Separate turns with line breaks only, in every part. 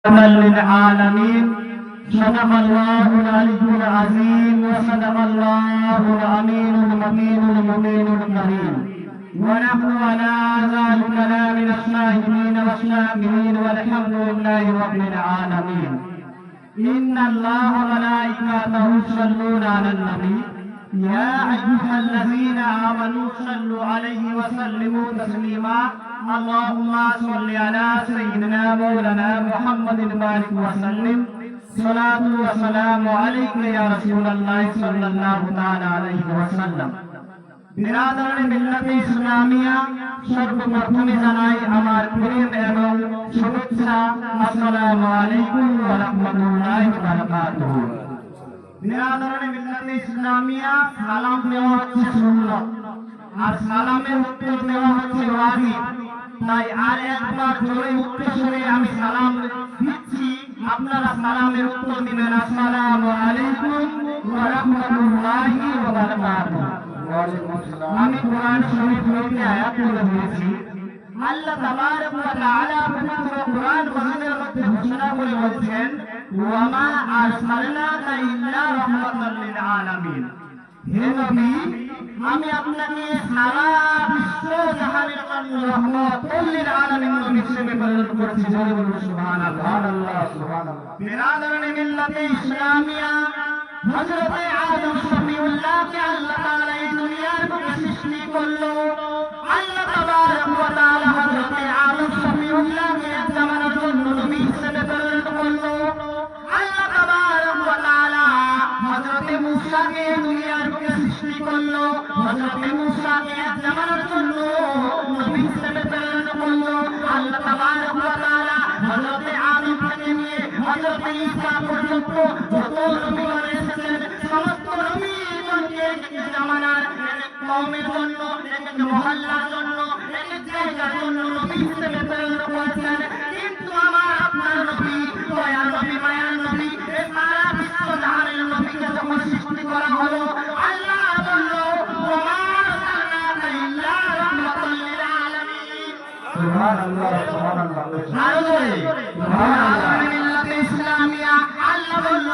للعالمين صدق الله العلي العظيم وصدق الله الأمين المكين المبين الكريم ونحن على ذلك لا من الشاهدين والشاكرين والحمد لله رب العالمين. إن الله وملائكته يصلون على النبي يا أيها الذين آمنوا صلوا عليه وسلموا تسليما. اللهم صل على سيدنا مولانا محمد وبارك وسلم. صلاة والسلام عليك يا رسول الله صلى الله تعالى عليه وسلم. বিরাদর মিল্লাতে ইসলামিয়া সর্বপ্রথমে জানাই আমার প্রেম এবং শুভেচ্ছা। আসসালামু আলাইকুম ওয়া রাহমাতুল্লাহি ওয়া বারাকাতুহু। বিরাদর মিল্লাতে ইসলামিয়া সালাম দেওয়া হচ্ছে সুন্নাত আর সালামের উত্তর দেওয়া হচ্ছে ওয়াজিব। তাই আর একবার জোরে উচ্চ স্বরে আমি সালাম দিচ্ছি, আপনারা সালামের উত্তর দিবেন। আসসালামু আলাইকুম ওয়া রাহমাতুল্লাহি ওয়া বারাকাতুহু। আমি কোরআন শরীফ হইতে আয়াত তুলে ধরেছি। আল্লাহ তাবারক ওয়া তাআলা পবিত্র কোরআন মাজিদের মধ্যে ঘোষণা করে বলছেন, ওয়া মা আরসালনাকা ইল্লা রাহমাতাল লিল আলামিন। হে নবী, আমি আপনাকে সারা বিশ্ব জাহানের জন্য রাহমাতুল লিল আলামিন নবী হিসেবে প্রেরণ করেছি। জোরে বলুন সুবহানাল্লাহ। সুবহানাল্লাহ। বিরাদরানে মিল্লাতে ইসলামিয়া হযরতে আদম শফিউল্লাহকে আল্লাহ তাআলা এই দুনিয়ার বুকে সৃষ্টি করলো। আল্লাহ তাবারক ওয়া তাআলা হযরতে আদম শফিউল্লাহকে এক জামানার জন্য নবী হিসেবে প্রেরণ করলো। আল্লাহ তাবারক ওয়া তাআলা হযরতে মূসাকে এই দুনিয়ার বুকে সৃষ্টি করলো। হযরতে মূসাকে এক জামানার জন্য নবী হিসেবে প্রেরণ করলো। আল্লাহ তাবারক ওয়া তাআলা হযরতে আদম থেকে নিয়ে হযরতে ঈসা পর্যন্ত যত নবীগণ এসেছেন সমস্ত নবীগণকে এক জামানার এক কওমের জন্য, এক মহল্লার জন্য, এক জায়গার জন্য নবী হিসেবে প্রেরণ করেছেন। কিন্তু আমার আপনার নবী, দয়ার নবী, মায়ার নবী, এই সারা বিশ্ব জাহানের নবীকে যখন সৃষ্টি করা হলো, আল্লাহ বলল, ওয়া মা আরসালনাকা ইল্লা রাহমাতাল লিল আলামিন। সুবহানাল্লাহ। সুবহানাল্লাহ। আরো জোরে সুবহানাল্লাহ। মিল্লাতে ইসলামিয়া আল্লাহ বলল,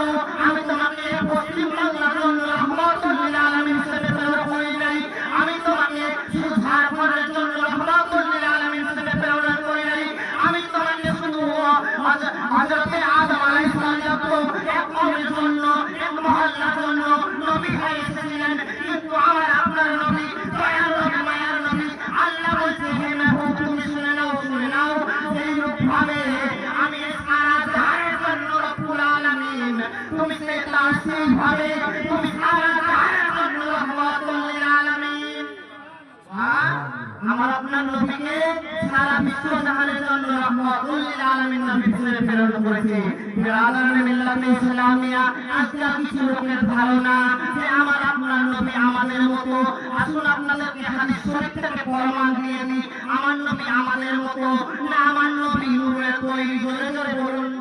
আমি তোমাকে পশ্চিম বাংলার জন্য রাহমাতুল লিল আলামিন হিসেবে প্রেরণ করি নাই। আমি তোমাকে শুধু ঝাড়খণ্ডের জন্য রাহমাতুল লিল আলামিন হিসেবে প্রেরণ করি নাই। আমি তোমাকে শুধু হযরতে আদম আলাইহিস সালাম এক কওমের জন্য, এক মহল্লার জন্য নবী হয়ে এসেছিলেন। কিন্তু আমার আপনার নবী, দয়ার নবী, মায়ার নবী, আল্লাহ বলছে, হে মাহবুব, তুমি শুনে নাও, শুনে নাও। এইরূপভাবে আমি সারা জাহানের জন্য রব্বুল আলামিন, তুমি তার সেইভাবে তুমি সারা জাহানের জন্য রাহমাতুল লিল আলামিন। আমার আপনার নবীকে সারা বিশ্ব জাহানের জন্য রাহমাতুল লিল আলামিন নবী হিসেবে প্রেরণ করেছে। বিরাদরানে মিল্লাতে ইসলামিয়া আজকাল কিছু লোকের ধারণা যে আমার আপনার নবী আমাদের মতো। আসুন আপনাদেরকে হাদিস শরীফ থেকে প্রমাণ দিয়ে দিই, আমার নবী আমাদের মতো না। আমার নবী নূরের তৈরি। জোরে জোরে বলুন।